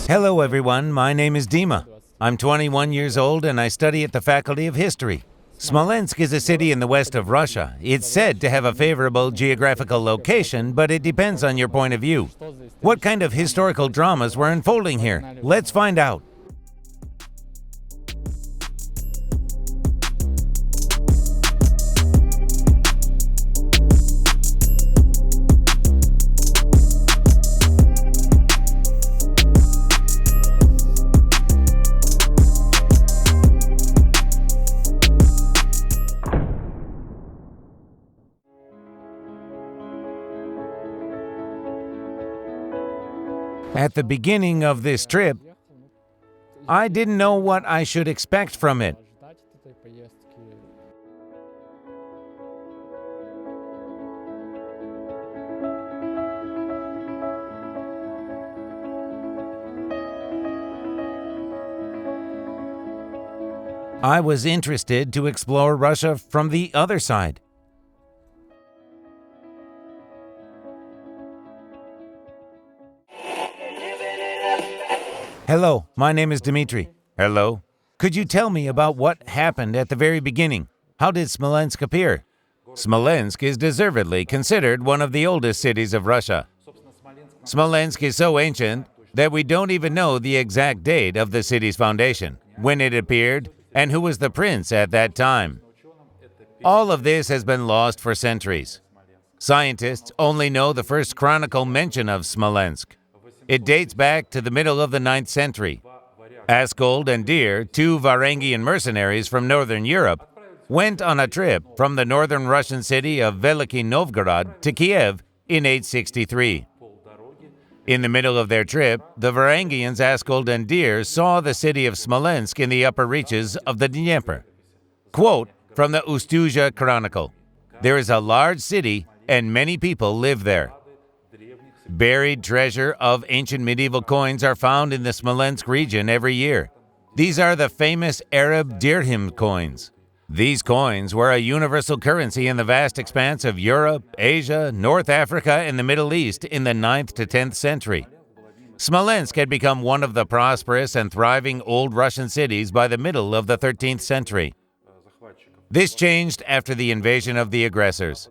Hello everyone, my name is Dima. I'm 21 years old and I study at the Faculty of History. Smolensk is a city in the west of Russia. It's said to have a favorable geographical location, but it depends on your point of view. What kind of historical dramas were unfolding here? Let's find out. At the beginning of this trip, I didn't know what I should expect from it. I was interested to explore Russia from the other side. Hello, my name is Dmitry. Hello. Could you tell me about what happened at the very beginning? How did Smolensk appear? Smolensk is deservedly considered one of the oldest cities of Russia. Smolensk is so ancient that we don't even know the exact date of the city's foundation, when it appeared, and who was the prince at that time. All of this has been lost for centuries. Scientists only know the first chronicle mention of Smolensk. It dates back to the middle of the 9th century. Askold and Deer, two Varangian mercenaries from northern Europe, went on a trip from the northern Russian city of Veliky Novgorod to Kiev in 863. In the middle of their trip, the Varangians Askold and Deer saw the city of Smolensk in the upper reaches of the Dnieper. Quote from the Ustuzha Chronicle, "There is a large city and many people live there." Buried treasure of ancient medieval coins are found in the Smolensk region every year. These are the famous Arab dirham coins. These coins were a universal currency in the vast expanse of Europe, Asia, North Africa, and the Middle East in the 9th to 10th century. Smolensk had become one of the prosperous and thriving old Russian cities by the middle of the 13th century. This changed after the invasion of the aggressors.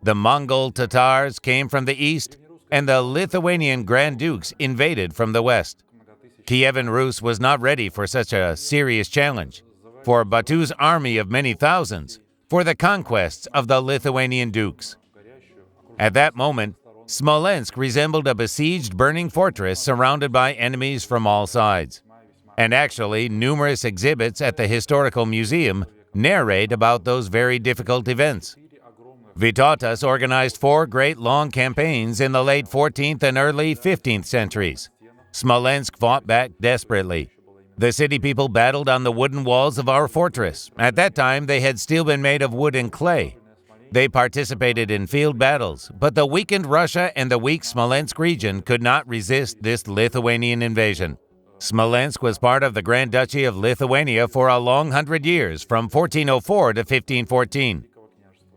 The Mongol Tatars came from the east, and the Lithuanian Grand Dukes invaded from the west. Kievan Rus was not ready for such a serious challenge, for Batu's army of many thousands, for the conquests of the Lithuanian dukes. At that moment, Smolensk resembled a besieged burning fortress surrounded by enemies from all sides. And actually, numerous exhibits at the Historical Museum narrate about those very difficult events. Vytautas organized 4 great long campaigns in the late 14th and early 15th centuries. Smolensk fought back desperately. The city people battled on the wooden walls of our fortress. At that time, they had still been made of wood and clay. They participated in field battles, but the weakened Russia and the weak Smolensk region could not resist this Lithuanian invasion. Smolensk was part of the Grand Duchy of Lithuania for a long 100 years, from 1404 to 1514.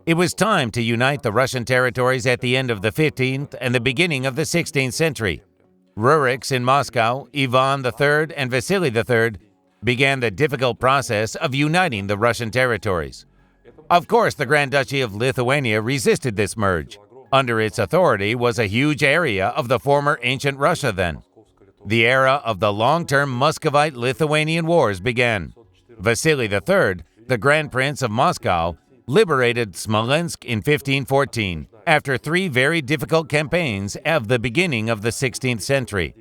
It was time to unite the Russian territories at the end of the 15th and the beginning of the 16th century. Ruriks in Moscow, Ivan III, and Vasily III began the difficult process of uniting the Russian territories. Of course, the Grand Duchy of Lithuania resisted this merge. Under its authority was a huge area of the former ancient Russia then. The era of the long-term Muscovite-Lithuanian Wars began. Vasily III, the Grand Prince of Moscow, liberated Smolensk in 1514 after 3 very difficult campaigns of the beginning of the 16th century.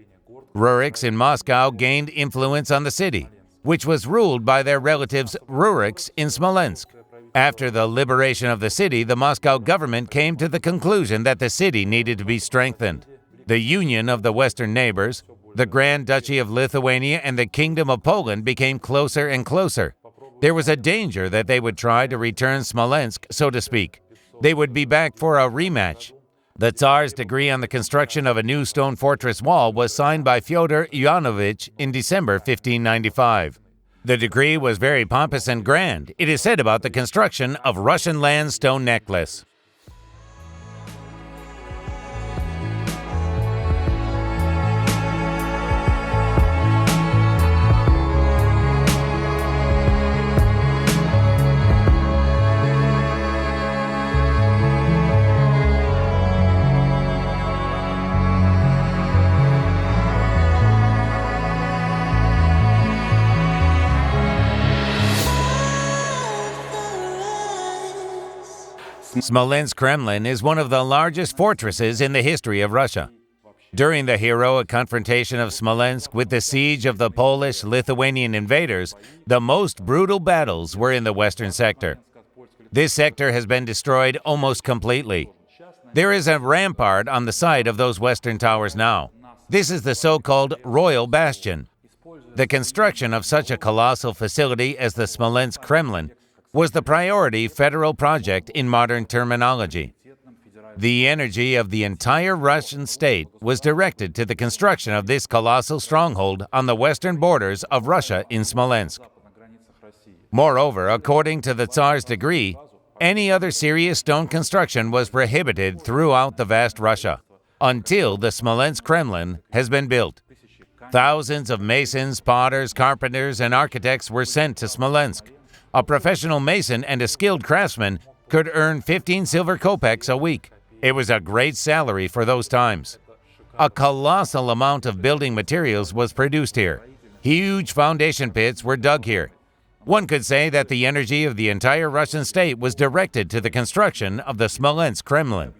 Ruriks in Moscow gained influence on the city, which was ruled by their relatives Ruriks in Smolensk. After the liberation of the city, the Moscow government came to the conclusion that the city needed to be strengthened. The union of the Western neighbors, the Grand Duchy of Lithuania and the Kingdom of Poland became closer and closer. There was a danger that they would try to return Smolensk, so to speak. They would be back for a rematch. The Tsar's decree on the construction of a new stone fortress wall was signed by Fyodor Ivanovich in December 1595. The decree was very pompous and grand. It is said about the construction of Russian land stone necklace. Smolensk Kremlin is one of the largest fortresses in the history of Russia. During the heroic confrontation of Smolensk with the siege of the Polish-Lithuanian invaders, the most brutal battles were in the western sector. This sector has been destroyed almost completely. There is a rampart on the site of those western towers now. This is the so-called Royal Bastion. The construction of such a colossal facility as the Smolensk Kremlin was the priority federal project in modern terminology. The energy of the entire Russian state was directed to the construction of this colossal stronghold on the western borders of Russia in Smolensk. Moreover, according to the Tsar's decree, any other serious stone construction was prohibited throughout the vast Russia until the Smolensk Kremlin has been built. Thousands of masons, potters, carpenters, and architects were sent to Smolensk. A professional mason and a skilled craftsman could earn 15 silver kopecks a week. It was a great salary for those times. A colossal amount of building materials was produced here. Huge foundation pits were dug here. One could say that the energy of the entire Russian state was directed to the construction of the Smolensk Kremlin.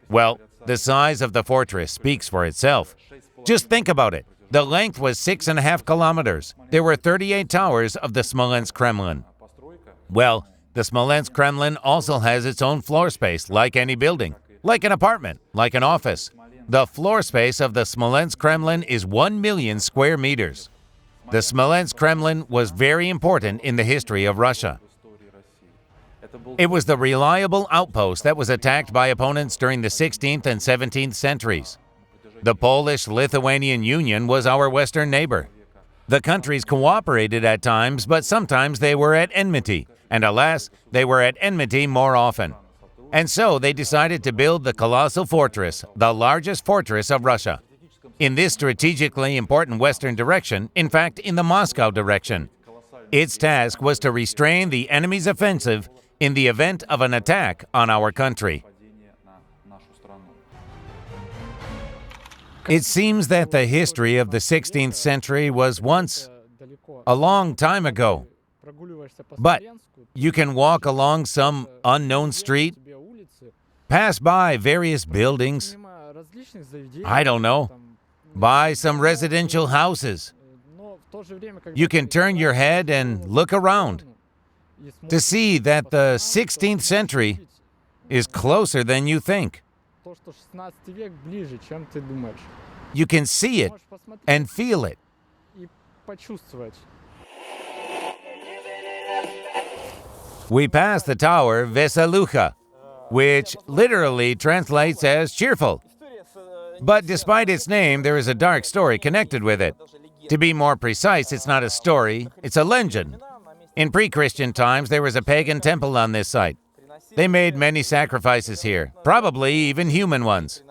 Well, the size of the fortress speaks for itself. Just think about it. The length was 6.5 kilometers. There were 38 towers of the Smolensk Kremlin. Well, the Smolensk Kremlin also has its own floor space, like any building, like an apartment, like an office. The floor space of the Smolensk Kremlin is 1 million square meters. The Smolensk Kremlin was very important in the history of Russia. It was the reliable outpost that was attacked by opponents during the 16th and 17th centuries. The Polish-Lithuanian Union was our western neighbor. The countries cooperated at times, but sometimes they were at enmity. And alas, they were at enmity more often. And so they decided to build the colossal fortress, the largest fortress of Russia. In this strategically important western direction, in fact, in the Moscow direction. Its task was to restrain the enemy's offensive in the event of an attack on our country. It seems that the history of the 16th century was once a long time ago. But you can walk along some unknown street, pass by various buildings, I don't know, by some residential houses. You can turn your head and look around to see that the 16th century is closer than you think. You can see it and feel it. We passed the tower Veselucha, which literally translates as cheerful. But despite its name, there is a dark story connected with it. To be more precise, it's not a story, it's a legend. In pre-Christian times, there was a pagan temple on this site. They made many sacrifices here, probably even human ones.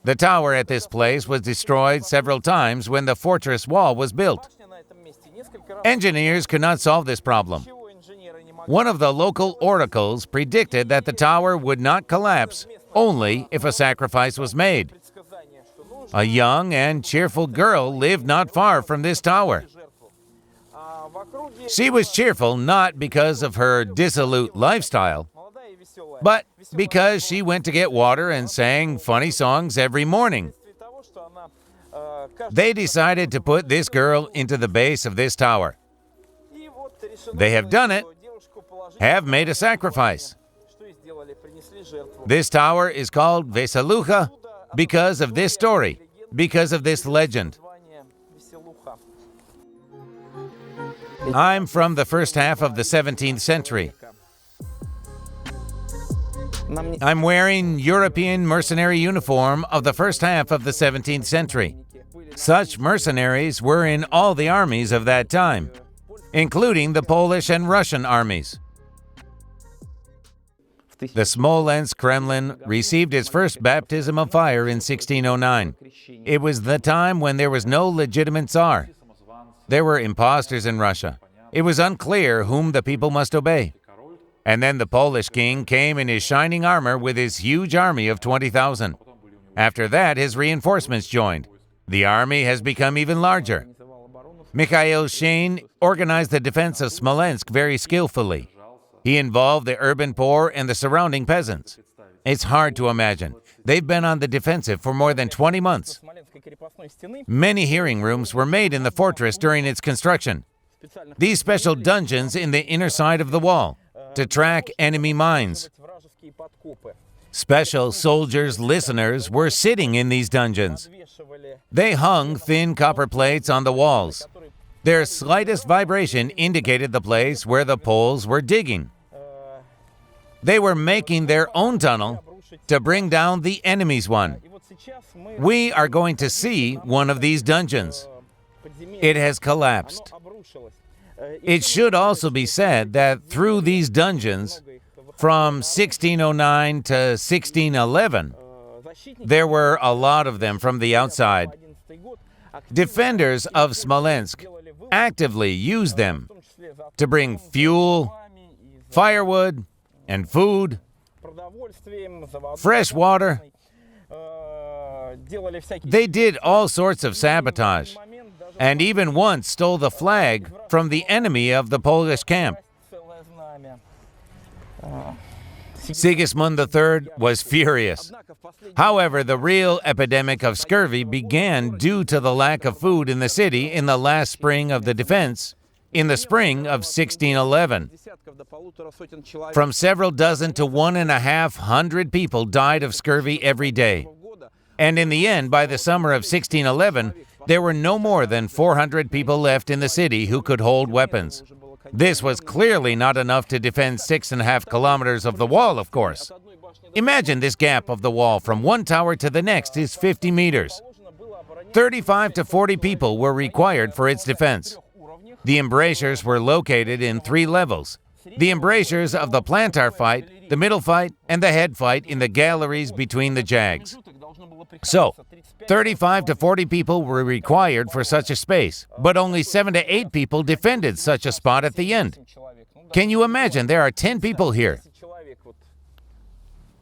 The tower at this place was destroyed several times when the fortress wall was built. Engineers could not solve this problem. One of the local oracles predicted that the tower would not collapse only if a sacrifice was made. A young and cheerful girl lived not far from this tower. She was cheerful not because of her dissolute lifestyle, but because she went to get water and sang funny songs every morning. They decided to put this girl into the base of this tower. They have done it, have made a sacrifice. This tower is called Veselucha because of this story, because of this legend. I'm from the first half of the 17th century. I'm wearing European mercenary uniform of the first half of the 17th century. Such mercenaries were in all the armies of that time, including the Polish and Russian armies. The Smolensk Kremlin received its first baptism of fire in 1609. It was the time when there was no legitimate Tsar. There were impostors in Russia. It was unclear whom the people must obey. And then the Polish king came in his shining armor with his huge army of 20,000. After that, his reinforcements joined. The army has become even larger. Mikhail Shane organized the defense of Smolensk very skillfully. He involved the urban poor and the surrounding peasants. It's hard to imagine. They've been on the defensive for more than 20 months. Many hearing rooms were made in the fortress during its construction. These special dungeons in the inner side of the wall to track enemy mines. Special soldiers' listeners were sitting in these dungeons. They hung thin copper plates on the walls. Their slightest vibration indicated the place where the Poles were digging. They were making their own tunnel to bring down the enemy's one. We are going to see one of these dungeons. It has collapsed. It should also be said that through these dungeons, from 1609 to 1611, there were a lot of them from the outside. Defenders of Smolensk actively used them to bring fuel, firewood, and food, fresh water. They did all sorts of sabotage, and even once stole the flag from the enemy of the Polish camp. Sigismund III was furious. However, the real epidemic of scurvy began due to the lack of food in the city in the last spring of the defense, in the spring of 1611. From several dozen to 1,500 people died of scurvy every day. And in the end, by the summer of 1611, there were no more than 400 people left in the city who could hold weapons. This was clearly not enough to defend 6.5 kilometers of the wall, of course. Imagine this gap of the wall from one tower to the next is 50 meters. 35 to 40 people were required for its defense. The embrasures were located in 3 levels. The embrasures of the plantar fight, the middle fight, and the head fight in the galleries between the jags. So, 35 to 40 people were required for such a space, but only 7 to 8 people defended such a spot at the end. Can you imagine there are 10 people here?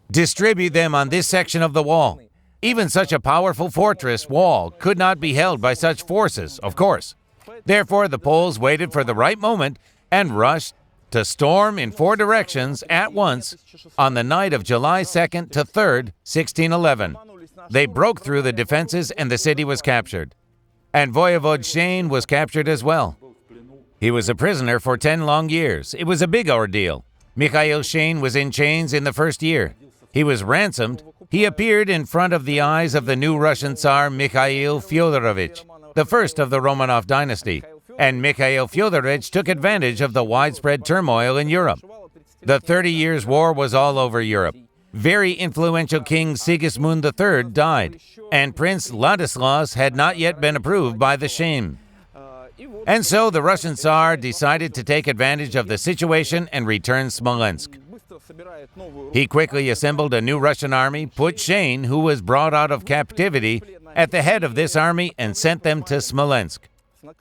Distribute them on this section of the wall. Even such a powerful fortress wall could not be held by such forces, of course. Therefore, the Poles waited for the right moment and rushed to storm in 4 directions at once on the night of July 2nd to 3rd, 1611. They broke through the defenses and the city was captured. And Voivode Shane was captured as well. He was a prisoner for 10 long years. It was a big ordeal. Mikhail Shane was in chains in the first year. He was ransomed. He appeared in front of the eyes of the new Russian Tsar Mikhail Fyodorovich, the first of the Romanov dynasty. And Mikhail Fyodorovich took advantage of the widespread turmoil in Europe. The 30 Years' War was all over Europe. Very influential King Sigismund III died, and Prince Ladislaus had not yet been approved by the Sejm. And so the Russian Tsar decided to take advantage of the situation and return Smolensk. He quickly assembled a new Russian army, put Shane, who was brought out of captivity, at the head of this army and sent them to Smolensk.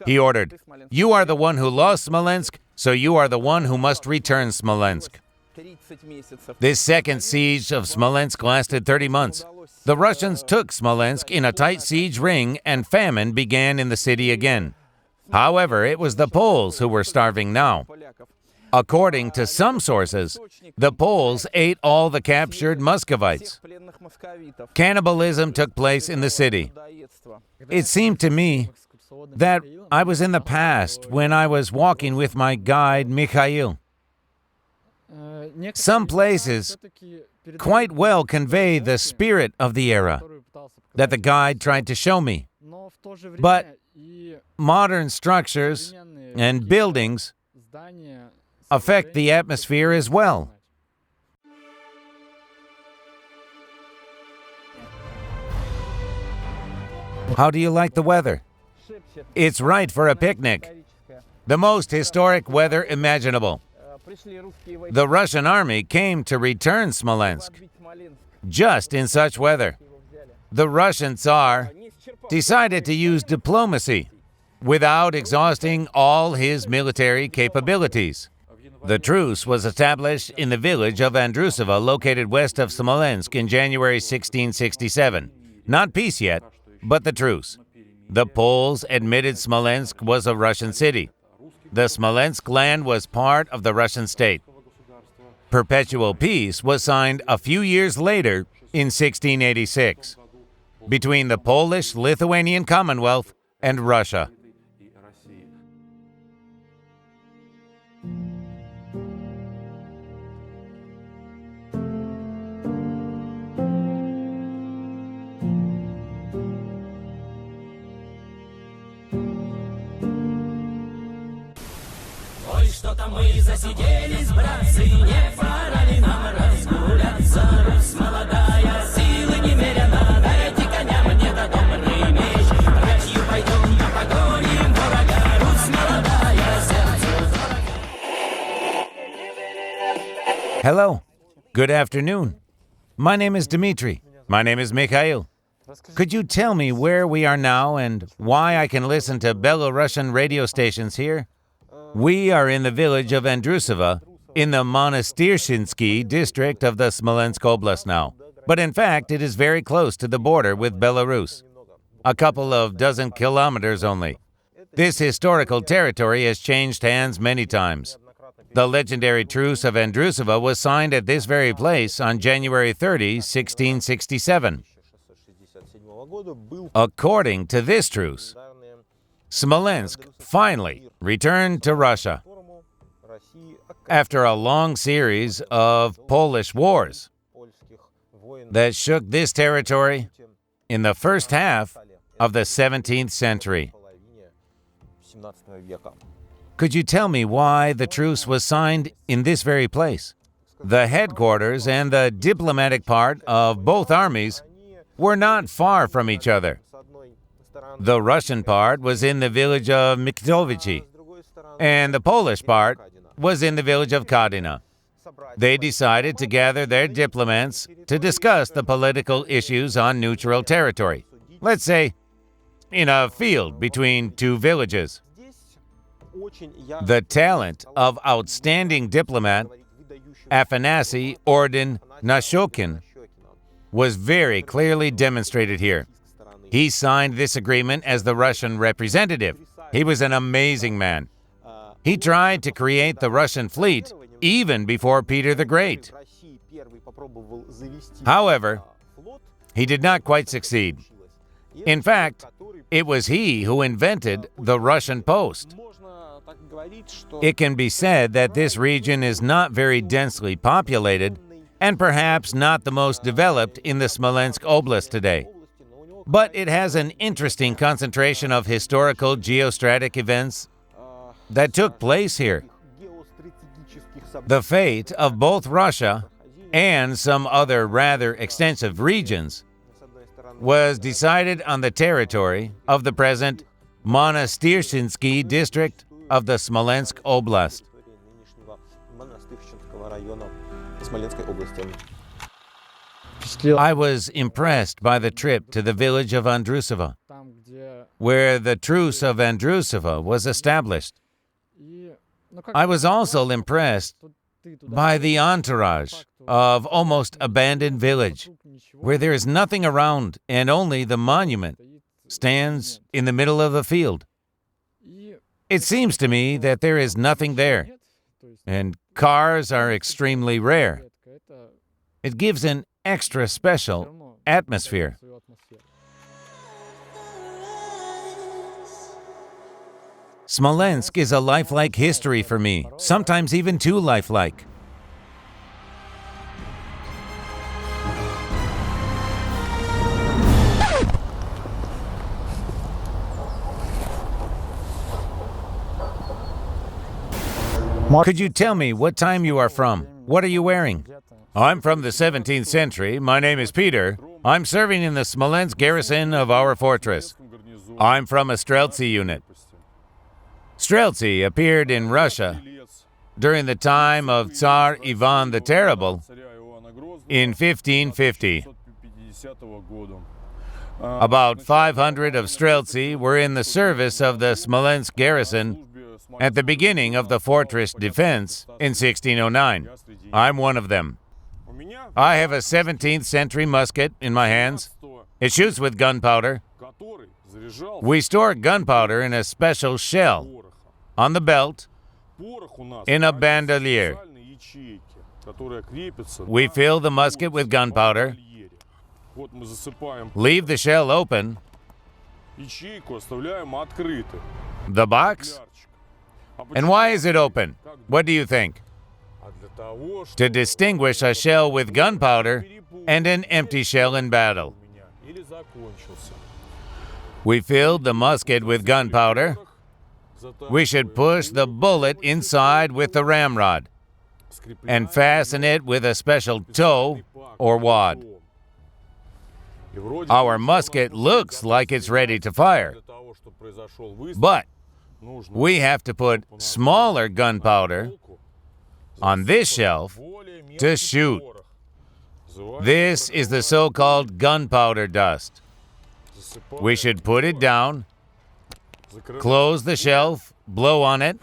He ordered, "You are the one who lost Smolensk, so you are the one who must return Smolensk." This second siege of Smolensk lasted 30 months. The Russians took Smolensk in a tight siege ring, and famine began in the city again. However, it was the Poles who were starving now. According to some sources, the Poles ate all the captured Muscovites. Cannibalism took place in the city. It seemed to me that I was in the past when I was walking with my guide, Mikhail. Some places quite well convey the spirit of the era that the guide tried to show me. But modern structures and buildings affect the atmosphere as well. How do you like the weather? It's right for a picnic. The most historic weather imaginable. The Russian army came to return Smolensk just in such weather. The Russian Tsar decided to use diplomacy without exhausting all his military capabilities. The truce was established in the village of Andrusovo, located west of Smolensk, in January 1667. Not peace yet, but the truce. The Poles admitted Smolensk was a Russian city. The Smolensk land was part of the Russian state. Perpetual peace was signed a few years later in 1686 between the Polish-Lithuanian Commonwealth and Russia. Что-то мы засиделись, братцы, не пора ли нам разгуляться? Русь молодая, силы немерено, дайте коня мне да добрый меч. Братью пойдем да погоним врага, Русь молодая, сердцу дорога. Hello. Good afternoon. My name is Dmitry. My name is Mikhail. Could you tell me where we are now and why I can listen to Belarusian radio stations here? We are in the village of Andrusovo, in the Monastyrshinsky district of the Smolensk Oblast now. But in fact, it is very close to the border with Belarus, a couple of dozen kilometers only. This historical territory has changed hands many times. The legendary Truce of Andrusovo was signed at this very place on January 30, 1667. According to this truce, Smolensk finally returned to Russia after a long series of Polish wars that shook this territory in the first half of the 17th century. Could you tell me why the truce was signed in this very place? The headquarters and the diplomatic part of both armies were not far from each other. The Russian part was in the village of Miktovichi, and the Polish part was in the village of Kadina. They decided to gather their diplomats to discuss the political issues on neutral territory, let's say, in a field between two villages. The talent of outstanding diplomat Afanasy Ordin Nashokin was very clearly demonstrated here. He signed this agreement as the Russian representative. He was an amazing man. He tried to create the Russian fleet even before Peter the Great. However, he did not quite succeed. In fact, it was he who invented the Russian post. It can be said that this region is not very densely populated and perhaps not the most developed in the Smolensk Oblast today. But it has an interesting concentration of historical geostrategic events that took place here. The fate of both Russia and some other rather extensive regions was decided on the territory of the present Monastyrshinsky district of the Smolensk Oblast. I was impressed by the trip to the village of Andrusovo, where the Truce of Andrusovo was established. I was also impressed by the entourage of almost abandoned village, where there is nothing around and only the monument stands in the middle of the field. It seems to me that there is nothing there, and cars are extremely rare. It gives an extra special atmosphere. Smolensk is a lifelike history for me, sometimes even too lifelike. Could you tell me what time you are from? What are you wearing? I'm from the 17th century. My name is Peter. I'm serving in the Smolensk garrison of our fortress. I'm from a Streltsy unit. Streltsy appeared in Russia during the time of Tsar Ivan the Terrible in 1550. About 500 of Streltsy were in the service of the Smolensk garrison at the beginning of the fortress defense in 1609. I'm one of them. I have a 17th century musket in my hands. It shoots with gunpowder. We store gunpowder in a special shell on the belt in a bandolier. We fill the musket with gunpowder, leave the shell open, the box. And why is it open? What do you think? To distinguish a shell with gunpowder and an empty shell in battle. We filled the musket with gunpowder. We should push the bullet inside with the ramrod and fasten it with a special toe or wad. Our musket looks like it's ready to fire, but we have to put smaller gunpowder on this shelf to shoot. This is the so-called gunpowder dust. We should put it down, close the shelf, blow on it,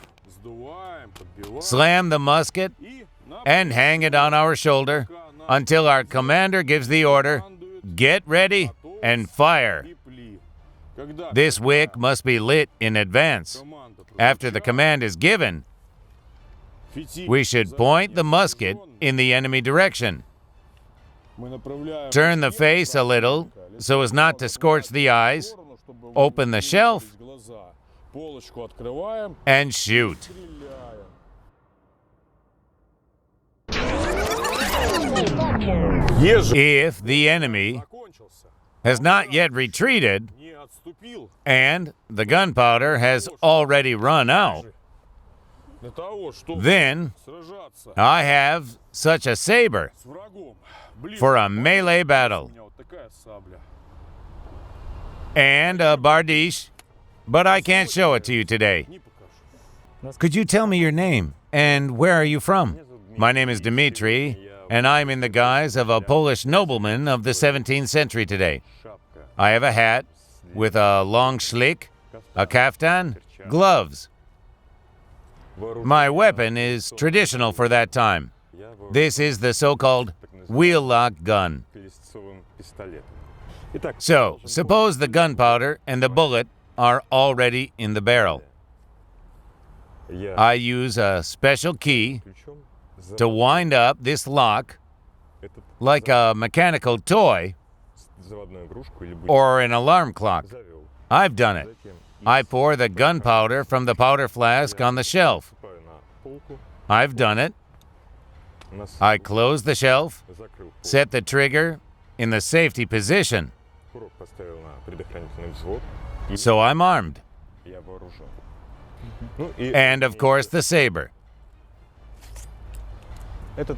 slam the musket, and hang it on our shoulder until our commander gives the order, "Get ready and fire." This wick must be lit in advance. After the command is given, we should point the musket in the enemy direction. Turn the face a little so as not to scorch the eyes, open the shelf, and shoot. If the enemy has not yet retreated and the gunpowder has already run out, then I have such a saber for a melee battle and a bardiche, but I can't show it to you today. Could you tell me your name and where are you from? My name is Dmitry, and I'm in the guise of a Polish nobleman of the 17th century today. I have a hat with a long schlick, a kaftan, gloves. My weapon is traditional for that time. This is the so-called wheel-lock gun. So, suppose the gunpowder and the bullet are already in the barrel. I use a special key to wind up this lock like a mechanical toy or an alarm clock. I've done it. I pour the gunpowder from the powder flask on the shelf. I've done it. I close the shelf, set the trigger in the safety position. So I'm armed. And of course the saber.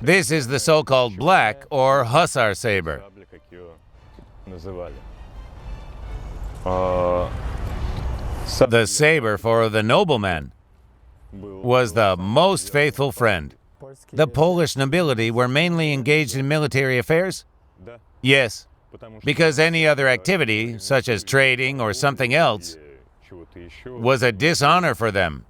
This is the so-called black or hussar saber. The saber for the nobleman was the most faithful friend. The Polish nobility were mainly engaged in military affairs? Yes, because any other activity, such as trading or something else, was a dishonor for them.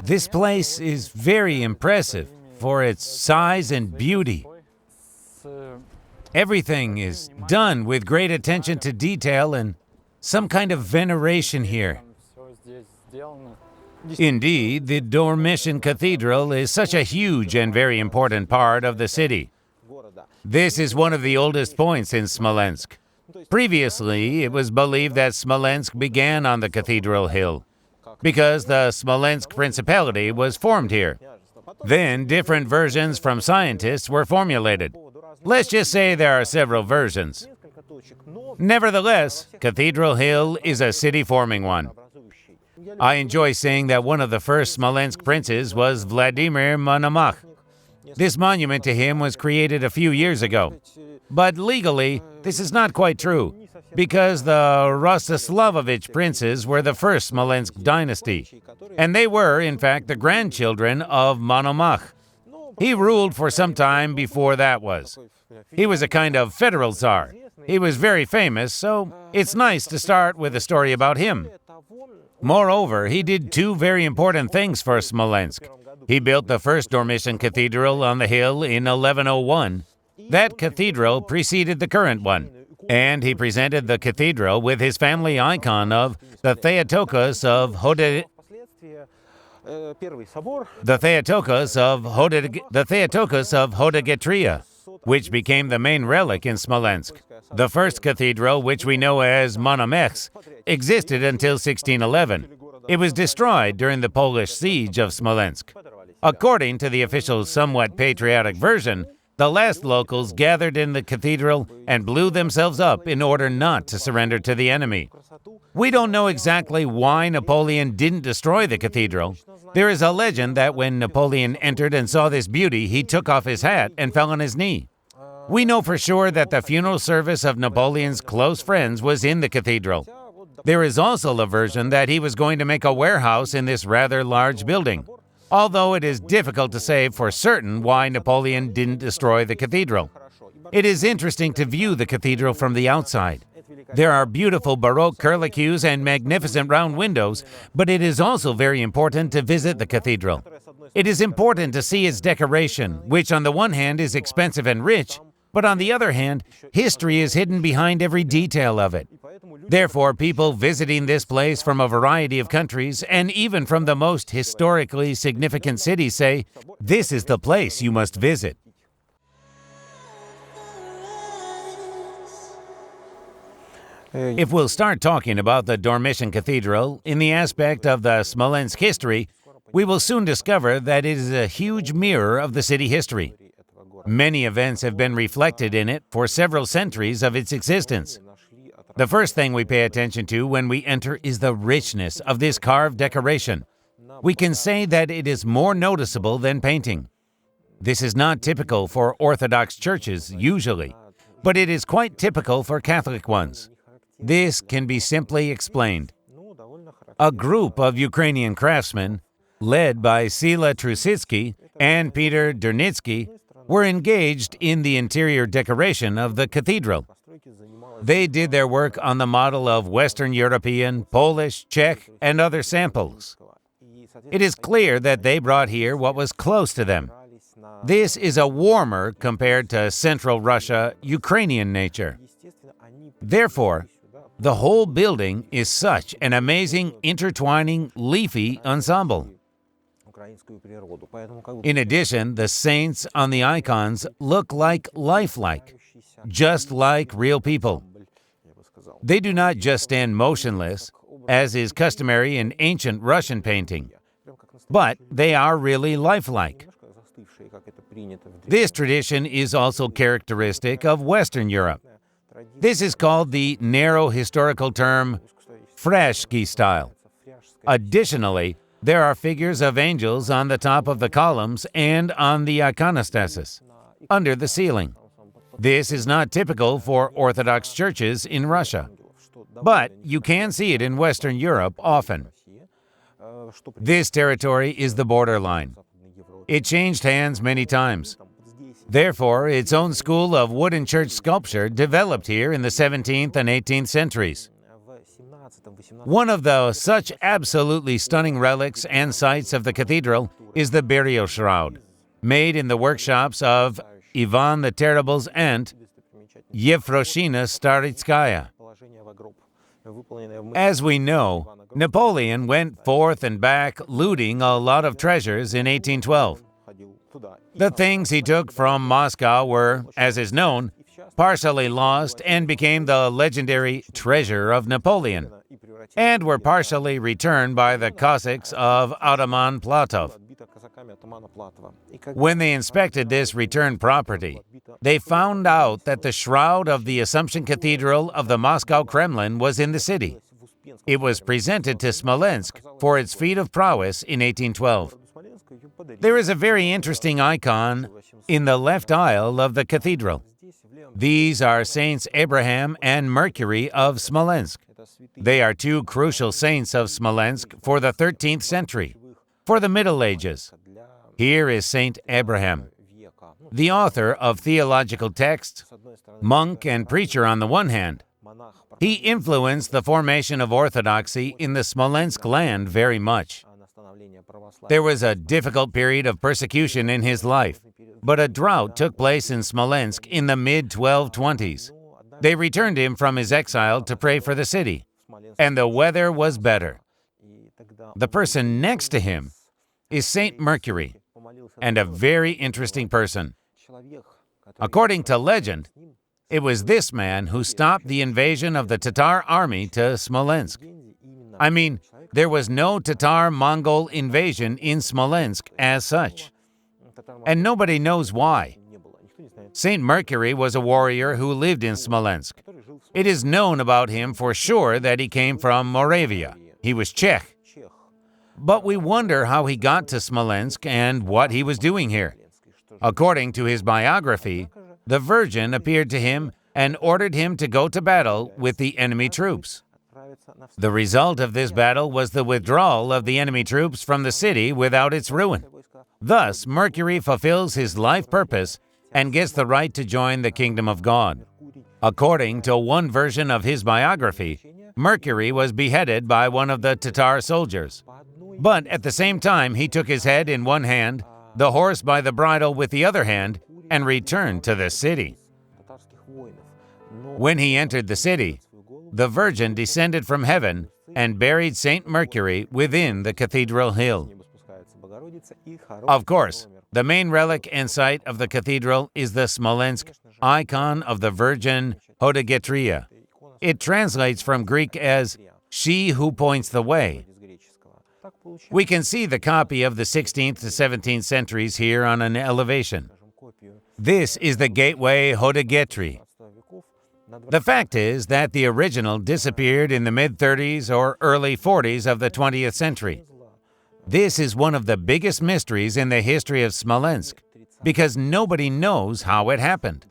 This place is very impressive for its size and beauty. Everything is done with great attention to detail and some kind of veneration here. Indeed, the Dormition Cathedral is such a huge and very important part of the city. This is one of the oldest points in Smolensk. Previously, it was believed that Smolensk began on the Cathedral Hill, because the Smolensk Principality was formed here. Then, different versions from scientists were formulated. Let's just say there are several versions. Nevertheless, Cathedral Hill is a city-forming one. I enjoy saying that one of the first Smolensk princes was Vladimir Monomach. This monument to him was created a few years ago. But legally, this is not quite true, because the Rostislavovich princes were the first Smolensk dynasty, and they were, in fact, the grandchildren of Monomach. He ruled for some time before that was. He was a kind of federal czar. He was very famous, so it's nice to start with a story about him. Moreover, he did two very important things for Smolensk. He built the first Dormition Cathedral on the hill in 1101. That cathedral preceded the current one, and he presented the cathedral with his family icon of the Theotokos of Hodegetria, which became the main relic in Smolensk. The first cathedral, which we know as Monomech's, existed until 1611. It was destroyed during the Polish siege of Smolensk. According to the official, somewhat patriotic version, the last locals gathered in the cathedral and blew themselves up in order not to surrender to the enemy. We don't know exactly why Napoleon didn't destroy the cathedral. There is a legend that when Napoleon entered and saw this beauty, he took off his hat and fell on his knee. We know for sure that the funeral service of Napoleon's close friends was in the cathedral. There is also the version that he was going to make a warehouse in this rather large building, although it is difficult to say for certain why Napoleon didn't destroy the cathedral. It is interesting to view the cathedral from the outside. There are beautiful Baroque curlicues and magnificent round windows, but it is also very important to visit the cathedral. It is important to see its decoration, which on the one hand is expensive and rich, but on the other hand, history is hidden behind every detail of it. Therefore, people visiting this place from a variety of countries, and even from the most historically significant cities, say, "This is the place you must visit." If we'll start talking about the Dormition Cathedral in the aspect of the Smolensk history, we will soon discover that it is a huge mirror of the city history. Many events have been reflected in it for several centuries of its existence. The first thing we pay attention to when we enter is the richness of this carved decoration. We can say that it is more noticeable than painting. This is not typical for Orthodox churches, usually, but it is quite typical for Catholic ones. This can be simply explained. A group of Ukrainian craftsmen, led by Sila Trusitsky and Peter Dernitsky, were engaged in the interior decoration of the cathedral. They did their work on the model of Western European, Polish, Czech, and other samples. It is clear that they brought here what was close to them. This is a warmer, compared to Central Russia, Ukrainian nature. Therefore, the whole building is such an amazing, intertwining, leafy ensemble. In addition, the saints on the icons look lifelike, just like real people. They do not just stand motionless, as is customary in ancient Russian painting, but they are really lifelike. This tradition is also characteristic of Western Europe. This is called the narrow historical term Frashki style. Additionally, there are figures of angels on the top of the columns and on the iconostasis, under the ceiling. This is not typical for Orthodox churches in Russia, but you can see it in Western Europe often. This territory is the borderline. It changed hands many times. Therefore, its own school of wooden church sculpture developed here in the 17th and 18th centuries. One of the such absolutely stunning relics and sites of the cathedral is the burial shroud, made in the workshops of Ivan the Terrible's aunt, Yevfroshina Staritskaya. As we know, Napoleon went forth and back looting a lot of treasures in 1812. The things he took from Moscow were, as is known, partially lost and became the legendary treasure of Napoleon, and were partially returned by the Cossacks of Ataman Platov. When they inspected this returned property, they found out that the shroud of the Assumption Cathedral of the Moscow Kremlin was in the city. It was presented to Smolensk for its feat of prowess in 1812. There is a very interesting icon in the left aisle of the cathedral. These are Saints Abraham and Mercury of Smolensk. They are two crucial saints of Smolensk for the 13th century, for the Middle Ages. Here is Saint Abraham, the author of theological texts, monk and preacher on the one hand. He influenced the formation of orthodoxy in the Smolensk land very much. There was a difficult period of persecution in his life, but a drought took place in Smolensk in the mid-1220s. They returned him from his exile to pray for the city, and the weather was better. The person next to him is Saint Mercury, and a very interesting person. According to legend, it was this man who stopped the invasion of the Tatar army to Smolensk. I mean, there was no Tatar-Mongol invasion in Smolensk as such, and nobody knows why. Saint Mercury was a warrior who lived in Smolensk. It is known about him for sure that he came from Moravia. He was Czech. But we wonder how he got to Smolensk and what he was doing here. According to his biography, the Virgin appeared to him and ordered him to go to battle with the enemy troops. The result of this battle was the withdrawal of the enemy troops from the city without its ruin. Thus, Mercury fulfills his life purpose and gets the right to join the kingdom of God. According to one version of his biography, Mercury was beheaded by one of the Tatar soldiers. But at the same time, he took his head in one hand, the horse by the bridle with the other hand, and returned to the city. When he entered the city, the Virgin descended from heaven and buried Saint Mercury within the cathedral hill. Of course, the main relic and site of the cathedral is the Smolensk icon of the Virgin Hodegetria. It translates from Greek as "she who points the way." We can see the copy of the 16th to 17th centuries here on an elevation. This is the gateway Hodegetri. The fact is that the original disappeared in the mid-30s or early 40s of the 20th century. This is one of the biggest mysteries in the history of Smolensk, because nobody knows how it happened.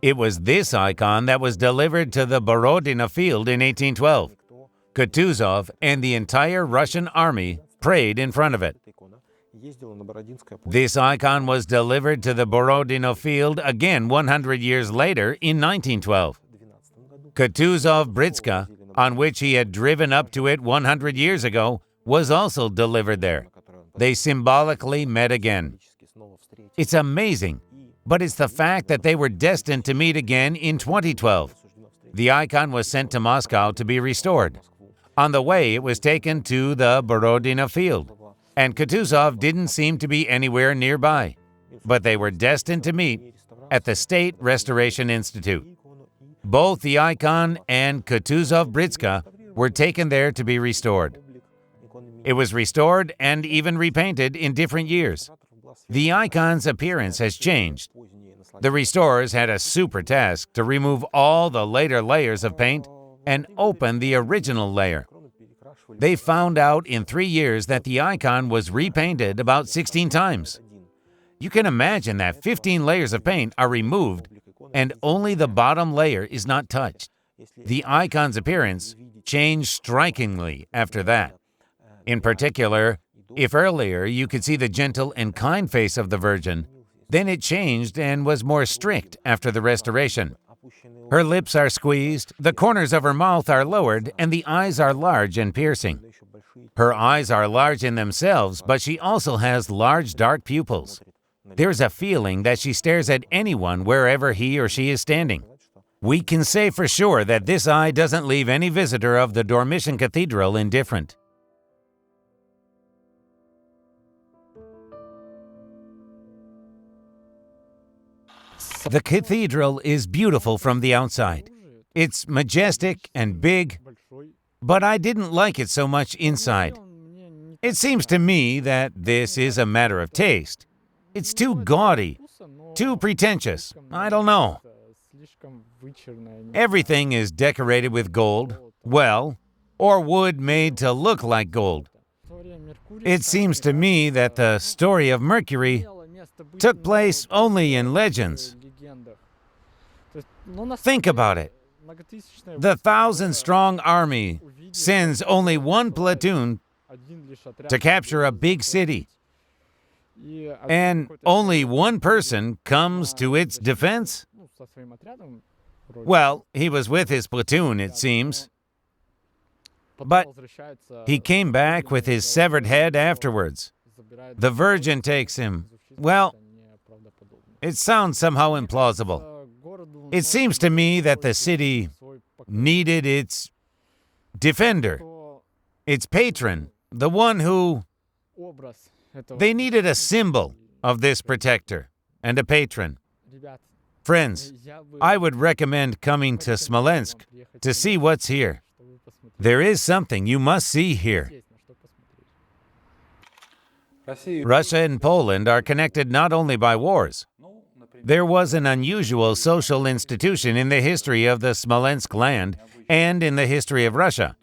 It was this icon that was delivered to the Borodino field in 1812. Kutuzov and the entire Russian army prayed in front of it. This icon was delivered to the Borodino field again 100 years later in 1912. Kutuzov-Britska, on which he had driven up to it 100 years ago, was also delivered there. They symbolically met again. It's amazing, but it's the fact that they were destined to meet again in 2012. The icon was sent to Moscow to be restored. On the way, it was taken to the Borodino field, and Kutuzov didn't seem to be anywhere nearby, but they were destined to meet at the State Restoration Institute. Both the icon and Kutuzov-Britska were taken there to be restored. It was restored and even repainted in different years. The icon's appearance has changed. The restorers had a super task to remove all the later layers of paint and open the original layer. They found out in 3 years that the icon was repainted about 16 times. You can imagine that 15 layers of paint are removed and only the bottom layer is not touched. The icon's appearance changed strikingly after that. In particular, if earlier you could see the gentle and kind face of the Virgin, then it changed and was more strict after the restoration. Her lips are squeezed, the corners of her mouth are lowered, and the eyes are large and piercing. Her eyes are large in themselves, but she also has large dark pupils. There's a feeling that she stares at anyone wherever he or she is standing. We can say for sure that this eye doesn't leave any visitor of the Dormition Cathedral indifferent. The cathedral is beautiful from the outside. It's majestic and big, but I didn't like it so much inside. It seems to me that this is a matter of taste. It's too gaudy, too pretentious. I don't know. Everything is decorated with gold, well, or wood made to look like gold. It seems to me that the story of Mercury took place only in legends. Think about it. The 1,000-strong army sends only one platoon to capture a big city, and only one person comes to its defense? Well, he was with his platoon, it seems. But he came back with his severed head afterwards. The Virgin takes him. Well, it sounds somehow implausible. It seems to me that the city needed its defender, its patron, the one who... They needed a symbol of this protector and a patron. Friends, I would recommend coming to Smolensk to see what's here. There is something you must see here. Russia and Poland are connected not only by wars. There was an unusual social institution in the history of the Smolensk land and in the history of Russia.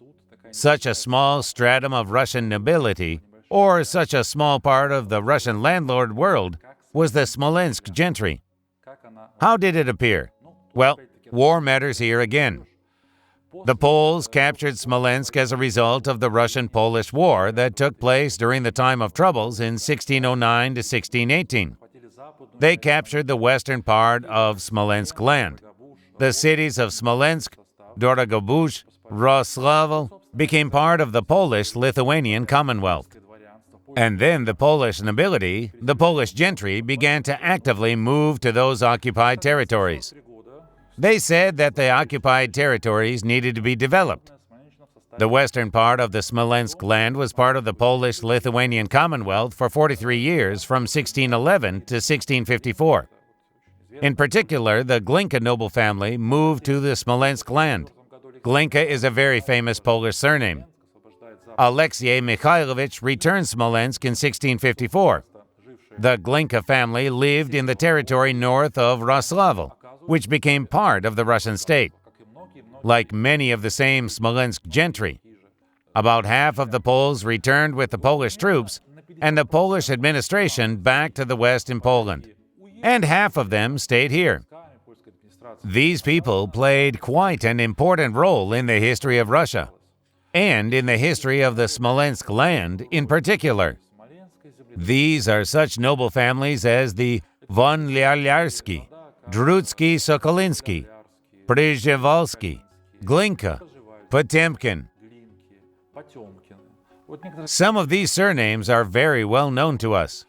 Such a small stratum of Russian nobility, or such a small part of the Russian landlord world, was the Smolensk gentry. How did it appear? Well, war matters here again. The Poles captured Smolensk as a result of the Russian-Polish War that took place during the time of troubles in 1609 to 1618. They captured the western part of Smolensk land. The cities of Smolensk, Dorogobuzh, Roslavl became part of the Polish-Lithuanian Commonwealth. And then the Polish nobility, the Polish gentry, began to actively move to those occupied territories. They said that the occupied territories needed to be developed. The western part of the Smolensk land was part of the Polish-Lithuanian Commonwealth for 43 years, from 1611 to 1654. In particular, the Glinka noble family moved to the Smolensk land. Glinka is a very famous Polish surname. Alexei Mikhailovich returned Smolensk in 1654. The Glinka family lived in the territory north of Roslavl, which became part of the Russian state. Like many of the same Smolensk gentry, about half of the Poles returned with the Polish troops and the Polish administration back to the west in Poland, and half of them stayed here. These people played quite an important role in the history of Russia, and in the history of the Smolensk land in particular. These are such noble families as the von Lyarsky, Drutsky-Sokolinsky, Przhevalsky, Glinka, Potemkin. Some of these surnames are very well known to us.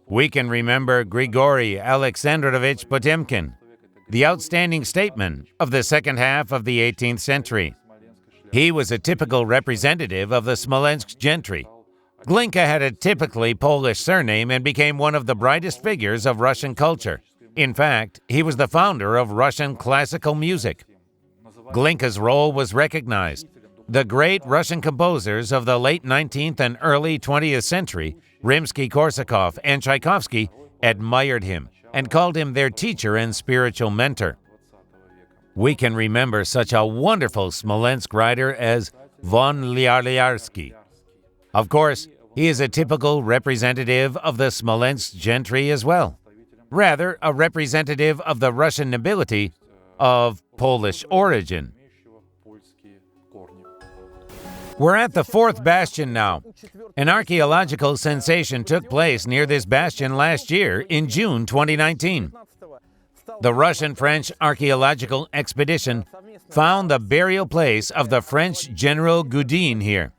We can remember Grigory Alexandrovich Potemkin, the outstanding statesman of the second half of the 18th century. He was a typical representative of the Smolensk gentry. Glinka had a typically Polish surname and became one of the brightest figures of Russian culture. In fact, he was the founder of Russian classical music. Glinka's role was recognized. The great Russian composers of the late 19th and early 20th century, Rimsky-Korsakov and Tchaikovsky, admired him and called him their teacher and spiritual mentor. We can remember such a wonderful Smolensk writer as von Lyarsky. Of course, he is a typical representative of the Smolensk gentry as well. Rather, a representative of the Russian nobility of Polish origin. We're at the fourth bastion now. An archaeological sensation took place near this bastion last year in June 2019. The Russian-French archaeological expedition found the burial place of the French General Gudin here.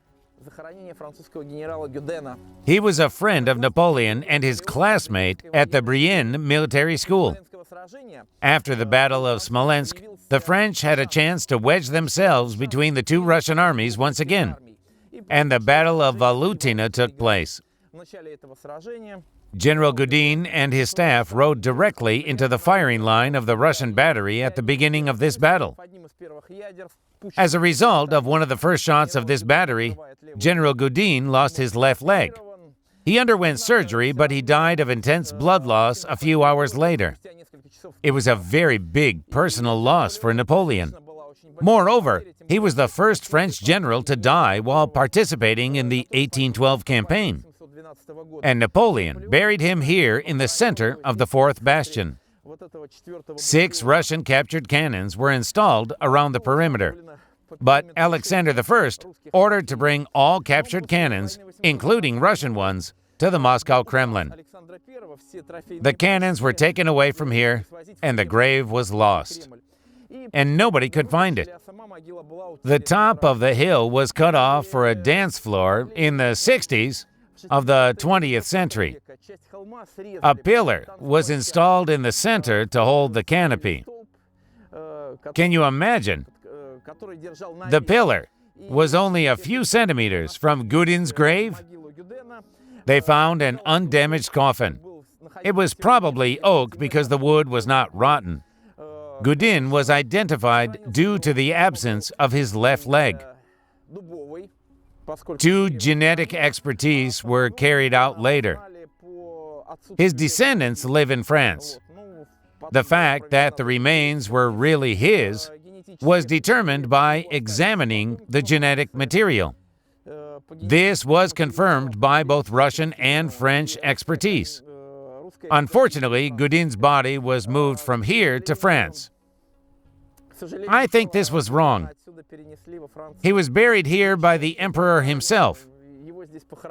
He was a friend of Napoleon and his classmate at the Brienne military school. After the Battle of Smolensk, the French had a chance to wedge themselves between the two Russian armies once again, and the Battle of Valutina took place. General Gudin and his staff rode directly into the firing line of the Russian battery at the beginning of this battle. As a result of one of the first shots of this battery, General Gudin lost his left leg. He underwent surgery, but he died of intense blood loss a few hours later. It was a very big personal loss for Napoleon. Moreover, he was the first French general to die while participating in the 1812 campaign. And Napoleon buried him here in the center of the fourth bastion. 6 Russian captured cannons were installed around the perimeter. But Alexander I ordered to bring all captured cannons, including Russian ones, to the Moscow Kremlin. The cannons were taken away from here, and the grave was lost. And nobody could find it. The top of the hill was cut off for a dance floor in the 60s of the 20th century. A pillar was installed in the center to hold the canopy. Can you imagine? The pillar was only a few centimeters from Gudin's grave. They found an undamaged coffin. It was probably oak because the wood was not rotten. Gudin was identified due to the absence of his left leg. 2 genetic expertise were carried out later. His descendants live in France. The fact that the remains were really his was determined by examining the genetic material. This was confirmed by both Russian and French expertise. Unfortunately, Gudin's body was moved from here to France. I think this was wrong. He was buried here by the emperor himself.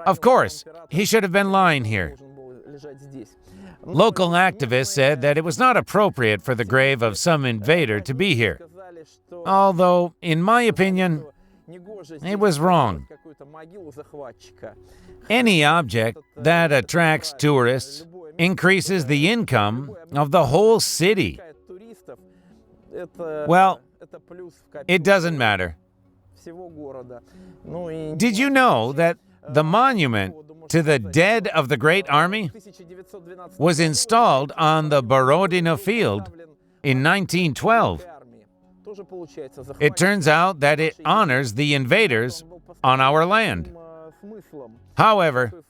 Of course, he should have been lying here. Local activists said that it was not appropriate for the grave of some invader to be here. Although, in my opinion, it was wrong. Any object that attracts tourists increases the income of the whole city. Well, it doesn't matter. Did you know that the monument to the dead of the Great Army was installed on the Borodino Field in 1912? It turns out that it honors the invaders on our land. However,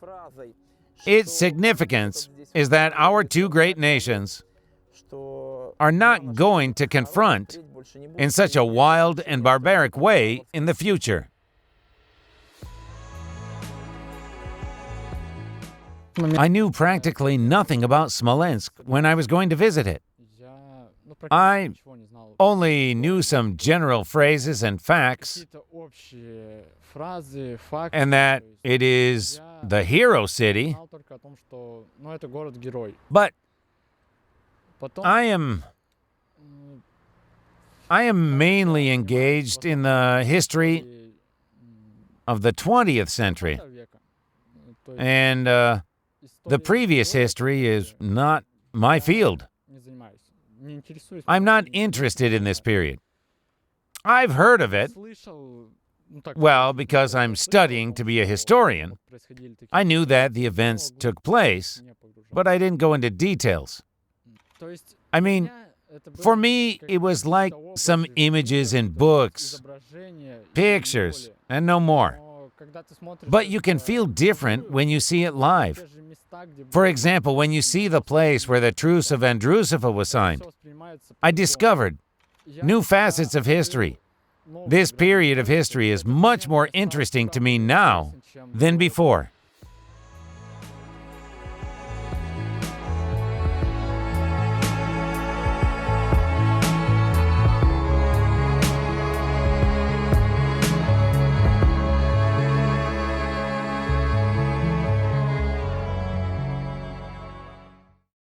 its significance is that our 2 great nations are not going to confront in such a wild and barbaric way in the future. I knew practically nothing about Smolensk when I was going to visit it. I only knew some general phrases and facts, and that it is the hero city. But I am mainly engaged in the history of the 20th century, and the previous history is not my field. I'm not interested in this period. I've heard of it. Well, because I'm studying to be a historian, I knew that the events took place, but I didn't go into details. I mean, for me, it was like some images in books, pictures, and no more. But you can feel different when you see it live. For example, when you see the place where the Truce of Andrusova was signed, I discovered new facets of history. This period of history is much more interesting to me now than before.